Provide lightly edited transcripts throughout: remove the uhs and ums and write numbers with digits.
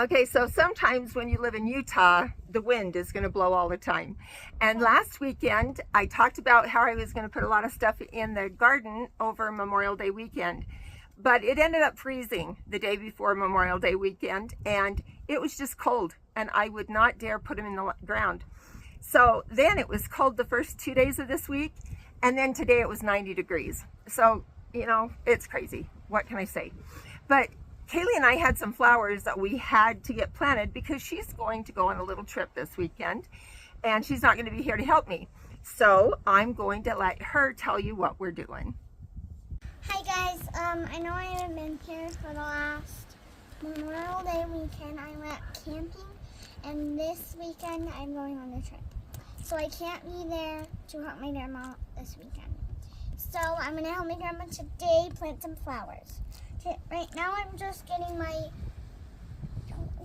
Okay, so sometimes when you live in Utah, the wind is going to blow all the time. And last weekend, I talked about how I was going to put a lot of stuff in the garden over Memorial Day weekend. But it ended up freezing the day before Memorial Day weekend, and it was just cold, and I would not dare put them in the ground. So then it was cold the first 2 days of this week, and then today it was 90 degrees. So, you know, it's crazy. What can I say? But Kaylee and I had some flowers that we had to get planted because she's going to go on a little trip this weekend and she's not going to be here to help me. So I'm going to let her tell you what we're doing. Hi guys, I know I haven't been here for the last Memorial Day weekend. I went camping and this weekend I'm going on a trip. So I can't be there to help my grandma this weekend. So I'm going to help my grandma today plant some flowers. Right now I'm just getting my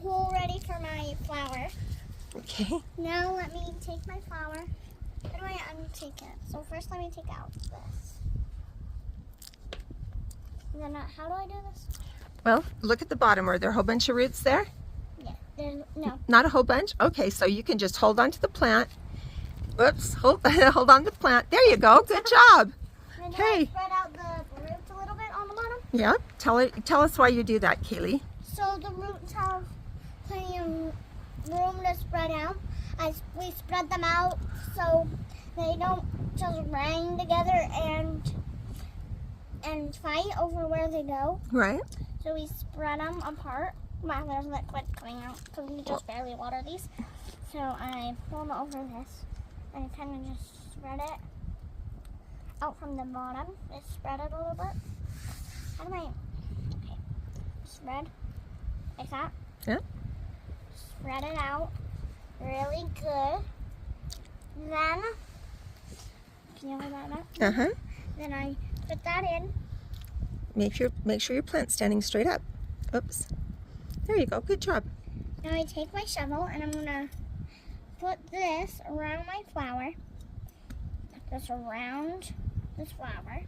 hole ready for my flower. Okay. Now let me take my flower. How do I untake it? So first let me take out this. And then how do I do this? Well, look at the bottom. Are there a whole bunch of roots there? Yeah, there's no. Not a whole bunch? Okay, so you can just hold on to the plant. Whoops, hold on to the plant. There you go. Good job. Okay. Spread out the roots a little bit on the bottom. Yeah. Tell us why you do that, Kaylee. So the roots have plenty of room to spread out. We spread them out so they don't just rang together and fight over where they go. Right. So we spread them apart. Wow, there's liquid coming out because we just barely water these. So I pull them over this and kind of just spread it out from the bottom. Just spread it a little bit. How do I? Okay. Spread like that. Yeah. Spread it out really good. Then, can you hold that up? Uh-huh. Then I put that in. Make sure your plant's standing straight up. Oops. There you go. Good job. Now I take my shovel and I'm gonna put this around my flower. Just around this flower.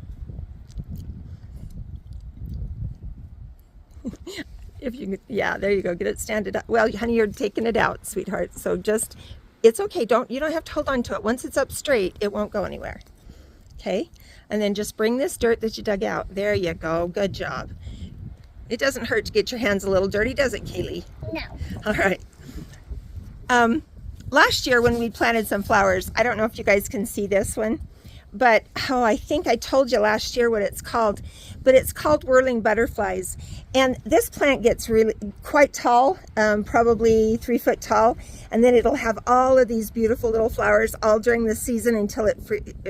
If you, yeah, there you go. Get it standing up. Well, honey, you're taking it out, sweetheart. So just, it's okay. You don't have to hold on to it. Once it's up straight, it won't go anywhere. Okay. And then just bring this dirt that you dug out. There you go. Good job. It doesn't hurt to get your hands a little dirty, does it, Kaylee? No. All right. Last year when we planted some flowers, I don't know if you guys can see this one, but I think I told you last year what it's called, but it's called whirling butterflies. And this plant gets really quite tall, probably 3 foot tall, and then it'll have all of these beautiful little flowers all during the season until it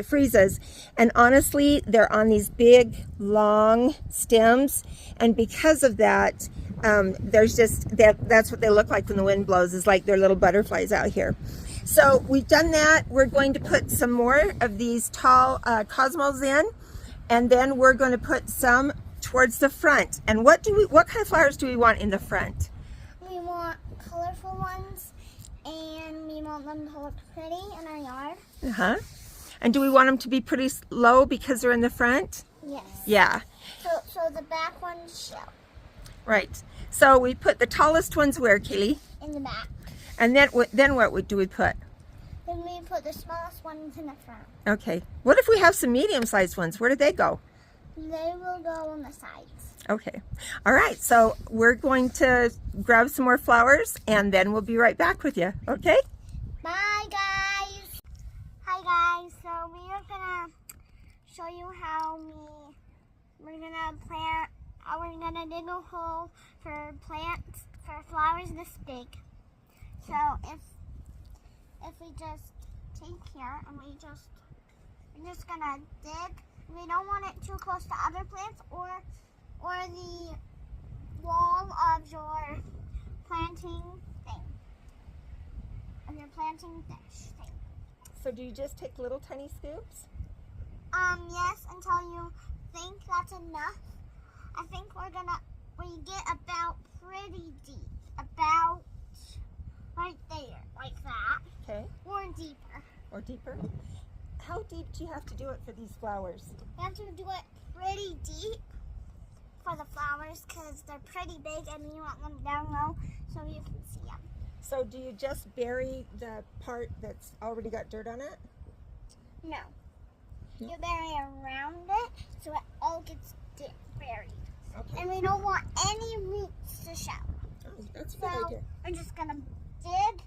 freezes. And honestly, they're on these big, long stems, and because of that, there's just, that's what they look like when the wind blows, is like they're little butterflies out here. So we've done that. We're going to put some more of these tall cosmos in, and then we're going to put some towards the front. And what kind of flowers do we want in the front? We want colorful ones, and we want them to look pretty in our yard. Uh-huh. And do we want them to be pretty low because they're in the front? Yes. Yeah. So the back ones show. Right. So we put the tallest ones where, Kaylee? In the back. And then what do we put? Then we put the smallest ones in the front. Okay. What if we have some medium-sized ones? Where do they go? They will go on the sides. Okay. All right. So we're going to grab some more flowers, and then we'll be right back with you. Okay? Bye, guys. Hi, guys. So we are going to show you how we're going to plant, how we're going to dig a hole for plants, for flowers this big. So if we just take here and we're just gonna dig. We don't want it too close to other plants or the wall of your planting thing, of your planting dish thing. So do you just take little tiny scoops? Yes, until you think that's enough. I think we get about pretty deep, about right there, like that. Okay. Or deeper. Or deeper? How deep do you have to do it for these flowers? You have to do it pretty deep for the flowers because they're pretty big and you want them down low. So you So do you just bury the part that's already got dirt on it? No. You bury around it so it all gets buried. Okay. And we don't want any roots to show. Oh, that's a So good idea. we're just gonna dig.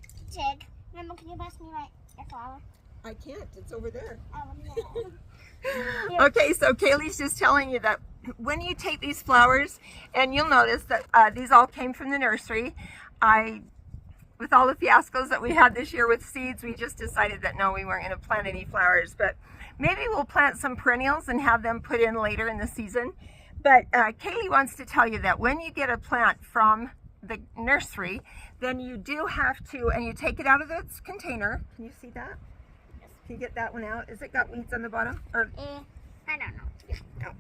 Mama, can you pass me your flower? I can't. It's over there. Oh, no. Okay, so Kaylee's just telling you that when you take these flowers, and you'll notice that these all came from the nursery. With all the fiascos that we had this year with seeds, we just decided that no, we weren't going to plant any flowers, but maybe we'll plant some perennials and have them put in later in the season. But Kaylee wants to tell you that when you get a plant from the nursery, then you do have to, and you take it out of its container. Can you see that? Can you get that one out? Is it got weeds on the bottom? Or I don't know. no.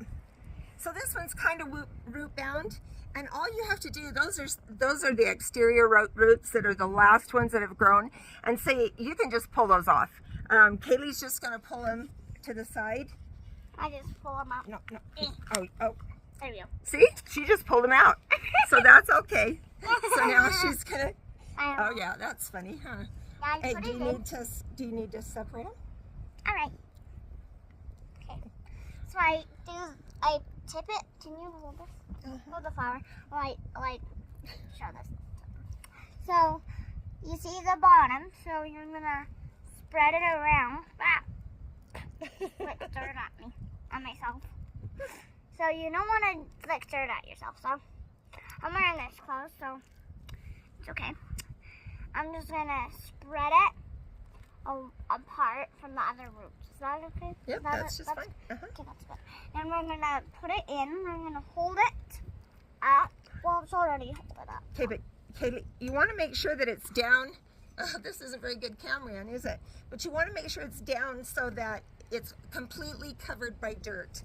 So this one's kind of root bound, and all you have to do, those are the exterior roots that are the last ones that have grown, and say you can just pull those off. Kaylee's just going to pull them to the side. I just pull them out. No. Oh. There we go. See? She just pulled them out. So that's okay. So now she's going to... Oh yeah, that's funny, huh? Hey, do you need to separate them? All right. Okay. So I tip it. Can you hold this? Hold the flower. Like show this. So you see the bottom. So you're gonna spread it around. Flick dirt at me, on myself. So you don't want to flick dirt at yourself. So I'm wearing this clothes, so it's okay. I'm just gonna spread it apart from the other roots. Is that okay? Yep, that's just fine. Okay, that's good. And we're gonna put it in. We're gonna hold it up. Well, it's already hold it up. Okay, but Kaylee, you want to make sure that it's down. This isn't very good camera, is it? But you want to make sure it's down so that it's completely covered by dirt.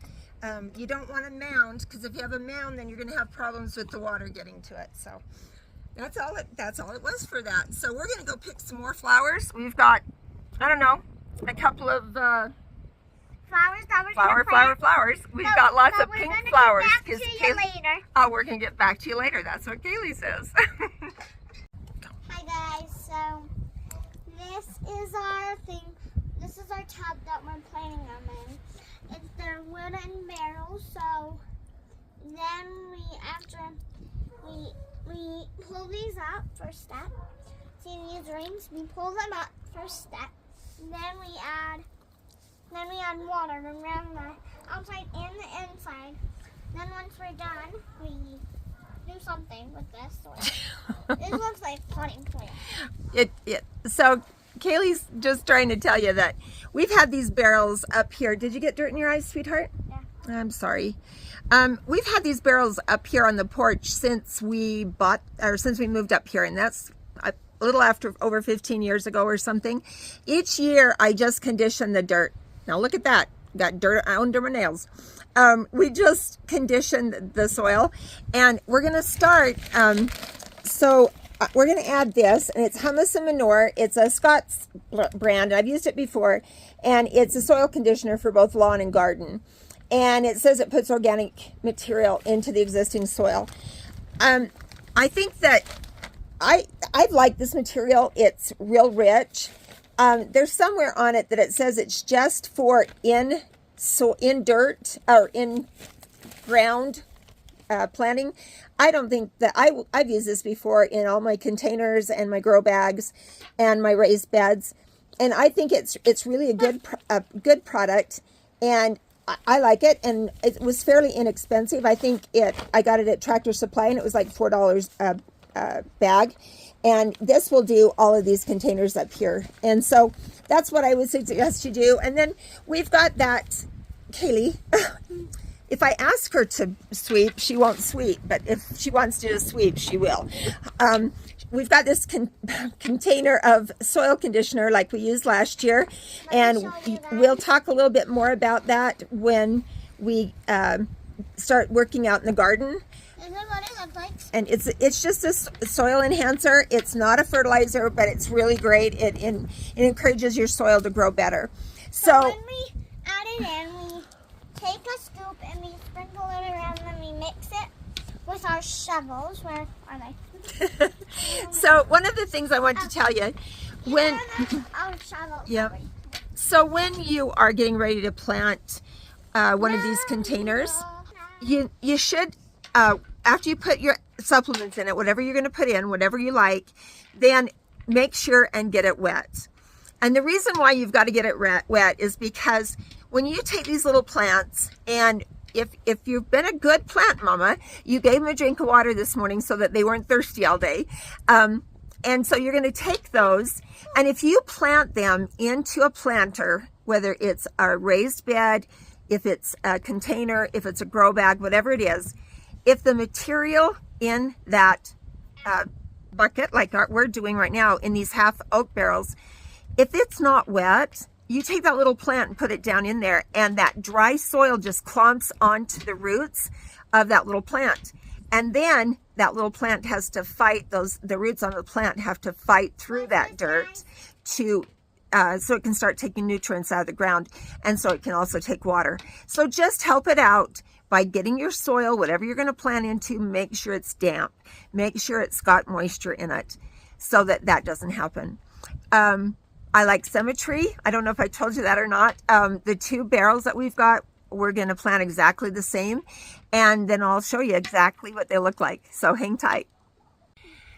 You don't want a mound, because if you have a mound, then you're going to have problems with the water getting to it. So that's all it was for that. So we're going to go pick some more flowers. We've got, I don't know, a couple of flowers. We've got lots of pink flowers. We're gonna get back to you later. Oh, we're going to get back to you later. That's what Kaylee says. Hi guys, so this is our thing. This is our tub that we're planting them in. They're wooden barrels, so then after we pull these up first step. See these rings? We pull them up first step. Then we add water around the outside and the inside. Then once we're done, we do something with this. This looks like flooding toilet. So Kaylee's just trying to tell you that we've had these barrels up here. Did you get dirt in your eyes, sweetheart? Yeah. I'm sorry. We've had these barrels up here on the porch since we moved up here, and that's a little after over 15 years ago or something. Each year I just condition the dirt. Now look at that. Got dirt under my nails. We just conditioned the soil, and we're going to start. We're going to add this, and it's hummus and manure. It's a Scott's brand. I've used it before, and it's a soil conditioner for both lawn and garden. And it says it puts organic material into the existing soil. I think that I've liked this material. It's real rich. There's somewhere on it that it says it's just for in dirt or in ground planting. I don't think that I've used this before in all my containers and my grow bags and my raised beds, and I think it's really a good product, and I like it, and it was fairly inexpensive. I think I got it at Tractor Supply, and it was like $4 a bag. And this will do all of these containers up here. And so that's what I would suggest you do. And then we've got that, Kaylee. If I ask her to sweep, she won't sweep. But if she wants to sweep, she will. We've got this container of soil conditioner like we used last year. And we'll talk a little bit more about that when we start working out in the garden. Is that what it looks like? And it's just a soil enhancer. It's not a fertilizer, but it's really great. It encourages your soil to grow better. So when we add it in, we take a scoop and we sprinkle it around, and we mix it with our shovels. Where are they? So one of the things I want to tell you, when yeah, so when you are getting ready to plant one of these containers, you should after you put your supplements in it, whatever you're going to put in, whatever you like, then make sure and get it wet. And the reason why you've got to get it wet is because when you take these little plants, and if you've been a good plant mama, you gave them a drink of water this morning so that they weren't thirsty all day. And so you're going to take those, and if you plant them into a planter, whether it's a raised bed, if it's a container, if it's a grow bag, whatever it is, if the material in that bucket, like we're doing right now in these half oak barrels, if it's not wet, you take that little plant and put it down in there, and that dry soil just clumps onto the roots of that little plant. And then that little plant has to fight, the roots on the plant have to fight through that dirt to so it can start taking nutrients out of the ground, and so it can also take water. So just help it out by getting your soil, whatever you're going to plant into, make sure it's damp. Make sure it's got moisture in it so that that doesn't happen. I like symmetry. I don't know if I told you that or not. The 2 barrels that we've got, we're going to plant exactly the same, and then I'll show you exactly what they look like. So hang tight.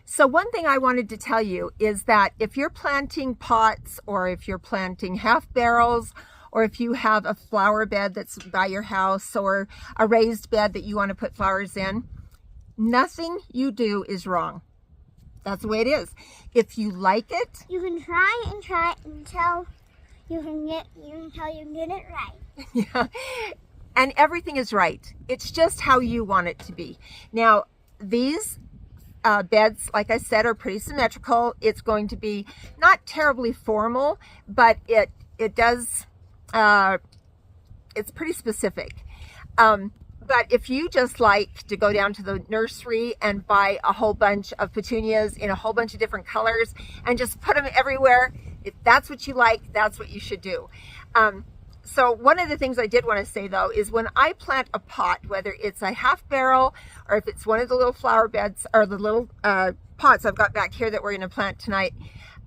So one thing I wanted to tell you is that if you're planting pots, or if you're planting half barrels, or if you have a flower bed that's by your house, or a raised bed that you want to put flowers in, nothing you do is wrong. That's the way it is. If you like it, you can try and try until you get it right. Yeah, and everything is right. It's just how you want it to be. Now, these beds, like I said, are pretty symmetrical. It's going to be not terribly formal, but it does. It's pretty specific. But if you just like to go down to the nursery and buy a whole bunch of petunias in a whole bunch of different colors and just put them everywhere, if that's what you like, that's what you should do. So one of the things I did want to say, though, is when I plant a pot, whether it's a half barrel or if it's one of the little flower beds or the little pots I've got back here that we're going to plant tonight,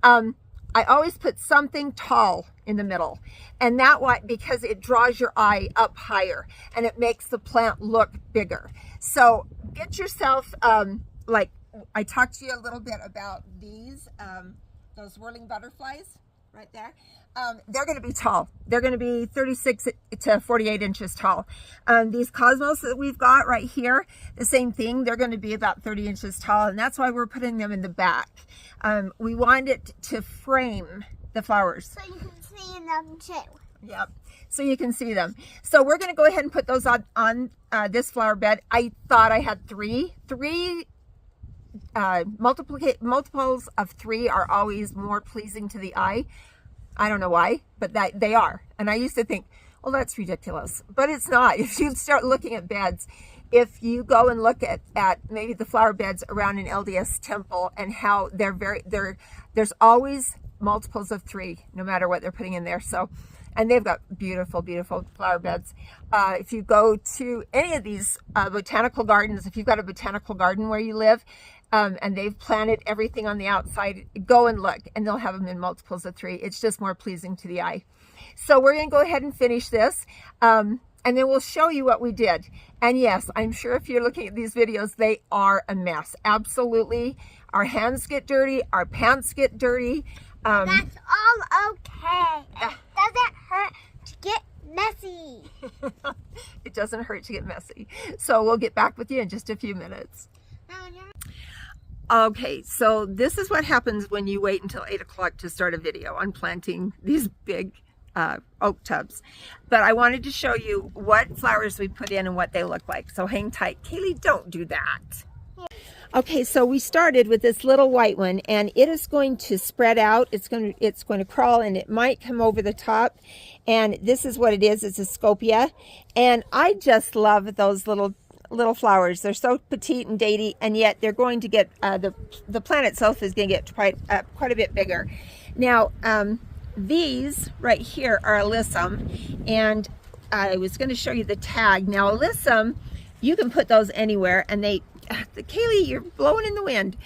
I always put something tall in the middle, and that why, because it draws your eye up higher and it makes the plant look bigger. So get yourself, like I talked to you a little bit about these, those whirling butterflies right there. They're going to be tall. They're going to be 36 to 48 inches tall. These cosmos that we've got right here, the same thing. They're going to be about 30 inches tall, and that's why we're putting them in the back. We want it to frame the flowers. So you can see them too. Yep. So you can see them. So we're going to go ahead and put those on this flower bed. I thought I had three. Multiples of 3 are always more pleasing to the eye. I don't know why, but that they are. And I used to think, well, that's ridiculous, but it's not. If you start looking at beds, if you go and look at maybe the flower beds around an LDS temple and how there's always multiples of 3, no matter what they're putting in there. So, and they've got beautiful, beautiful flower beds. If you go to any of these botanical gardens, if you've got a botanical garden where you live, and they've planted everything on the outside, go and look, and they'll have them in multiples of 3. It's just more pleasing to the eye. So we're going to go ahead and finish this, and then we'll show you what we did. And yes, I'm sure if you're looking at these videos, they are a mess. Absolutely. Our hands get dirty. Our pants get dirty. That's all okay. It doesn't hurt to get messy. It doesn't hurt to get messy. So we'll get back with you in just a few minutes. Okay, so this is what happens when you wait until 8 o'clock to start a video on planting these big oak tubs. But I wanted to show you what flowers we put in and what they look like. So hang tight. Kaylee, don't do that. Okay, so we started with this little white one, and it is going to spread out. It's going to crawl, and it might come over the top. And this is what it is. It's a scopia, and I just love those little flowers. They're so petite and dainty, and yet they're going to get the plant itself is going to get quite a bit bigger. Now, these right here are alyssum, and I was going to show you the tag. Now, alyssum, you can put those anywhere, and they Kaylee, you're blowing in the wind.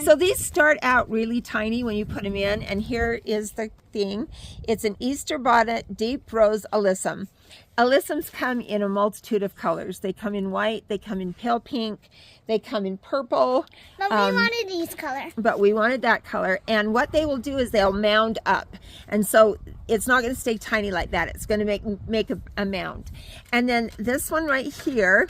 So these start out really tiny when you put them in, and here is the thing. It's an Easter bonnet deep rose alyssum. Alyssums come in a multitude of colors. They come in white, they come in pale pink, they come in purple. But we wanted these colors. But we wanted that color. And what they will do is they'll mound up. And so it's not going to stay tiny like that. It's going to make a mound. And then this one right here,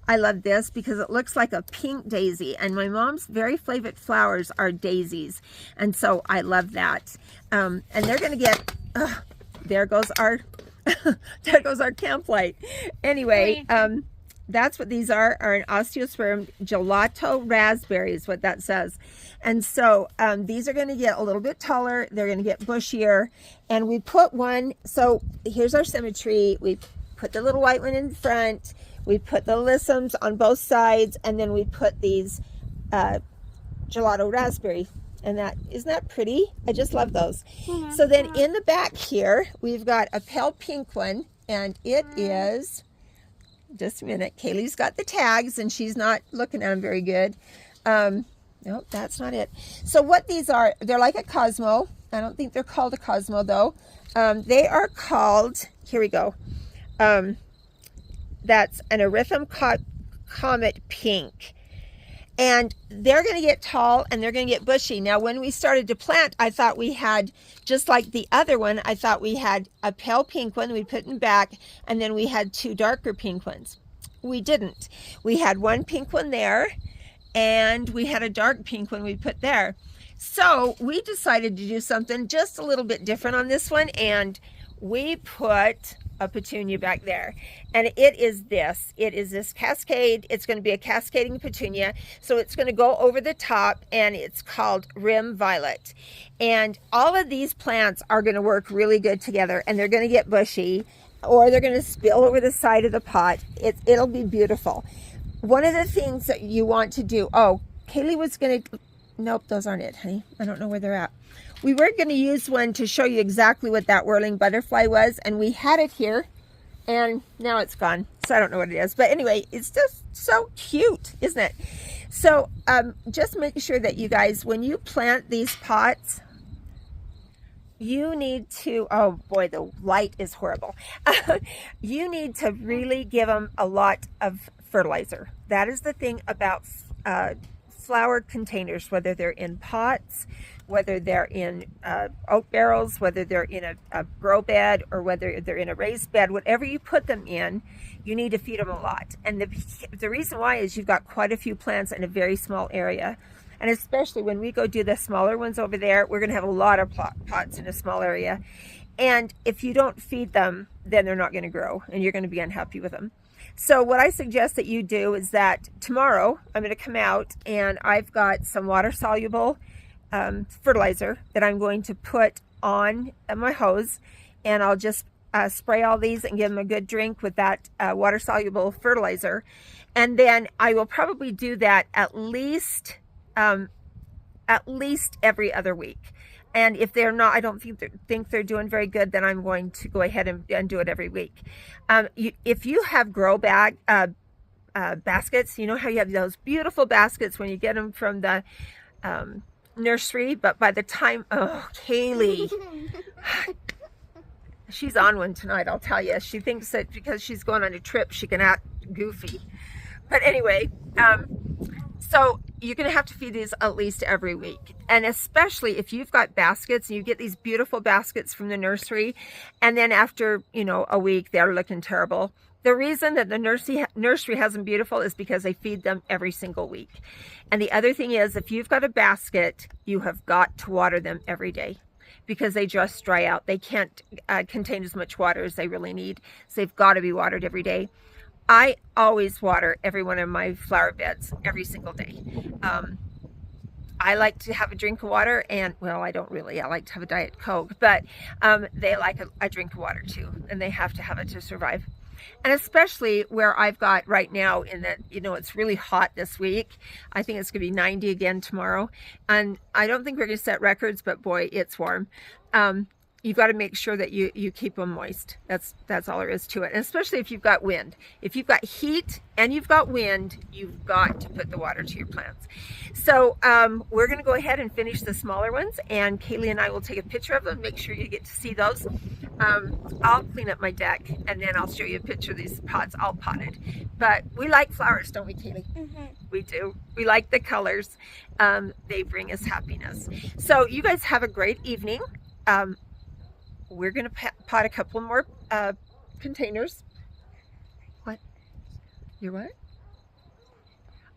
I love this because it looks like a pink daisy, and my mom's very favorite flowers are daisies, and so I love that. And they're gonna get, there goes our there goes our camp light. Anyway, that's what these are an osteosperm gelato raspberry is what that says. And so these are going to get a little bit taller, they're going to get bushier, and we put one, so here's our symmetry. We put the little white one in front, we put the alyssums on both sides, and then we put these gelato raspberry. And that, isn't that pretty? I just love those. So then in the back here, we've got a pale pink one, and it is, just a minute, Kaylee's got the tags and she's not looking at them very good. Nope, that's not it. So what these are, they're like a Cosmo. I don't think they're called a Cosmo though. They are called, here we go. That's an Erythrum Comet Pink. And they're going to get tall and they're going to get bushy. Now, when we started to plant, I thought we had, just like the other one, I thought we had a pale pink one we put in back, and then we had two darker pink ones. We didn't. We had one pink one there, and we had a dark pink one we put there. So we decided to do something just a little bit different on this one, and we put a petunia back there, and it is this cascade. It's going to be a cascading petunia, so it's going to go over the top, and it's called Rim Violet. And all of these plants are going to work really good together, and they're going to get bushy, or they're going to spill over the side of the pot. It'll be beautiful. One of the things that you want to do, oh, Kaylee was going to, nope, those aren't it, honey. I don't know where they're at. We were going to use one to show you exactly what that whirling butterfly was, and we had it here, and now it's gone, so I don't know what it is. But anyway, it's just so cute, isn't it? So just make sure that you guys, when you plant these pots, you need to, oh boy, the light is horrible. You need to really give them a lot of fertilizer. That is the thing about flower containers, whether they're in pots, whether they're in oak barrels, whether they're in a grow bed, or whether they're in a raised bed, whatever you put them in, you need to feed them a lot. And the reason why is you've got quite a few plants in a very small area. And especially when we go do the smaller ones over there, we're going to have a lot of pots in a small area. And if you don't feed them, then they're not going to grow, and you're going to be unhappy with them. So what I suggest that you do is that tomorrow I'm going to come out, and I've got some water-soluble fertilizer that I'm going to put on my hose, and I'll just spray all these and give them a good drink with that water-soluble fertilizer. And then I will probably do that at least every other week. And if they're not, I don't think they're doing very good, then I'm going to go ahead and do it every week. If you have grow bag baskets, you know how you have those beautiful baskets when you get them from the nursery, but by the time, oh, Kaylee, she's on one tonight, I'll tell you. She thinks that because she's going on a trip, she can act goofy. But anyway, so you're going to have to feed these at least every week. And especially if you've got baskets and you get these beautiful baskets from the nursery, and then after, a week, they're looking terrible. The reason that the nursery has them beautiful is because they feed them every single week. And the other thing is, if you've got a basket, you have got to water them every day, because they just dry out. They can't contain as much water as they really need. So they've got to be watered every day. I always water every one of my flower beds every single day. I like to have a drink of water, and, well, I don't really. I like to have a Diet Coke, but they like a drink of water too, and they have to have it to survive. And especially where I've got right now in that, it's really hot this week. I think it's going to be 90 again tomorrow. And I don't think we're going to set records, but boy, it's warm. you've got to make sure that you keep them moist. That's all there is to it. And especially if you've got wind. If you've got heat and you've got wind, you've got to put the water to your plants. So we're going to go ahead and finish the smaller ones, and Kaylee and I will take a picture of them, make sure you get to see those. I'll clean up my deck, and then I'll show you a picture of these pots all potted. But we like flowers, don't we, Kaylee? Mm-hmm. We do. We like the colors. They bring us happiness. So you guys have a great evening. We're going to pot a couple more containers. What? You're what?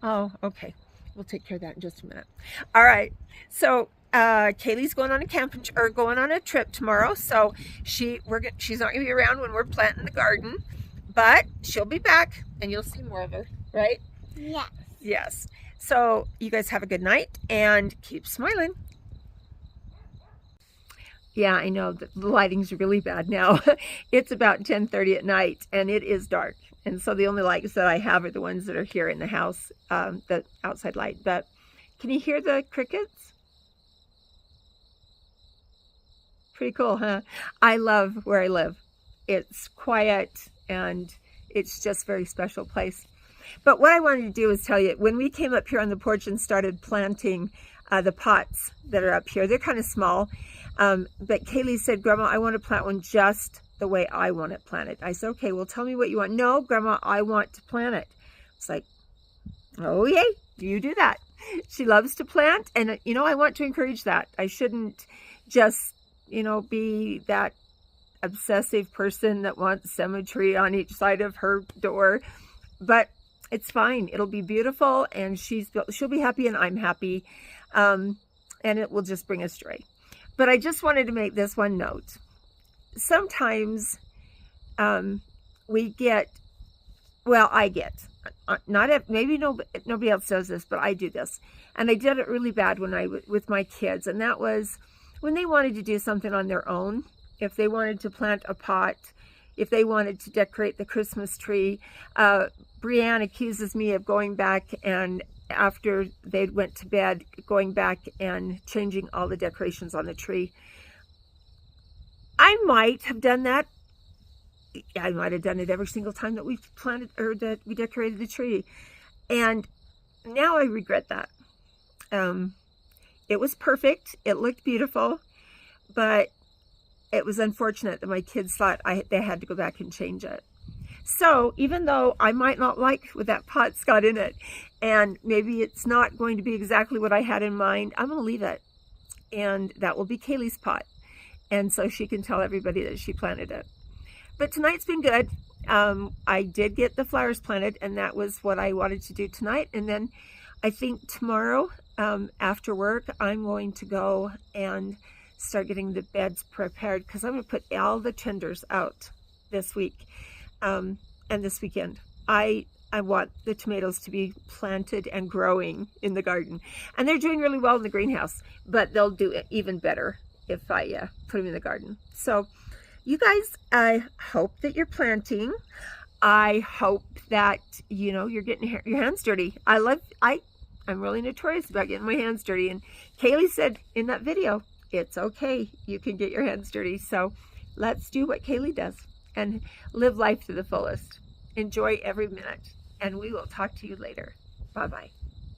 Oh, okay. We'll take care of that in just a minute. All right. So Kaylee's going on a trip tomorrow. So she's not going to be around when we're planting the garden, but she'll be back, and you'll see more of her, right? Yes. Yes. So you guys have a good night and keep smiling. Yeah, I know that the lighting's really bad now. It's about 10:30 at night, and it is dark. And so the only lights that I have are the ones that are here in the house, the outside light. But can you hear the crickets? Pretty cool, huh? I love where I live. It's quiet, and it's just a very special place. But what I wanted to do is tell you, when we came up here on the porch and started planting the pots that are up here, they're kind of small. But Kaylee said, Grandma, I want to plant one just the way I want it planted. I said, okay, well, tell me what you want. No, Grandma, I want to plant it. It's like, oh, yay, you do that. She loves to plant, and, I want to encourage that. I shouldn't just, be that obsessive person that wants symmetry on each side of her door. But it's fine. It'll be beautiful, and she'll be happy, and I'm happy, and it will just bring us joy. But I just wanted to make this one note. Sometimes I get, maybe nobody else does this, but I do this. And I did it really bad with my kids. And that was when they wanted to do something on their own. If they wanted to plant a pot, if they wanted to decorate the Christmas tree. Brianne accuses me of going back and after they went to bed, going back and changing all the decorations on the tree. I might have done that. I might have done it every single time that we planted or that we decorated the tree. And now I regret that. It was perfect. It looked beautiful, but it was unfortunate that my kids thought they had to go back and change it. So even though I might not like what that pot's got in it, and maybe it's not going to be exactly what I had in mind, I'm going to leave it. And that will be Kaylee's pot. And so she can tell everybody that she planted it. But tonight's been good. I did get the flowers planted, and that was what I wanted to do tonight. And then I think tomorrow after work, I'm going to go and start getting the beds prepared because I'm going to put all the tenders out this week and this weekend. I want the tomatoes to be planted and growing in the garden. And they're doing really well in the greenhouse, but they'll do it even better if I put them in the garden. So you guys, I hope that you're planting. I hope that, you're getting your hands dirty. I'm really notorious about getting my hands dirty. And Kaylee said in that video, it's okay. You can get your hands dirty. So let's do what Kaylee does and live life to the fullest. Enjoy every minute. And we will talk to you later. Bye-bye.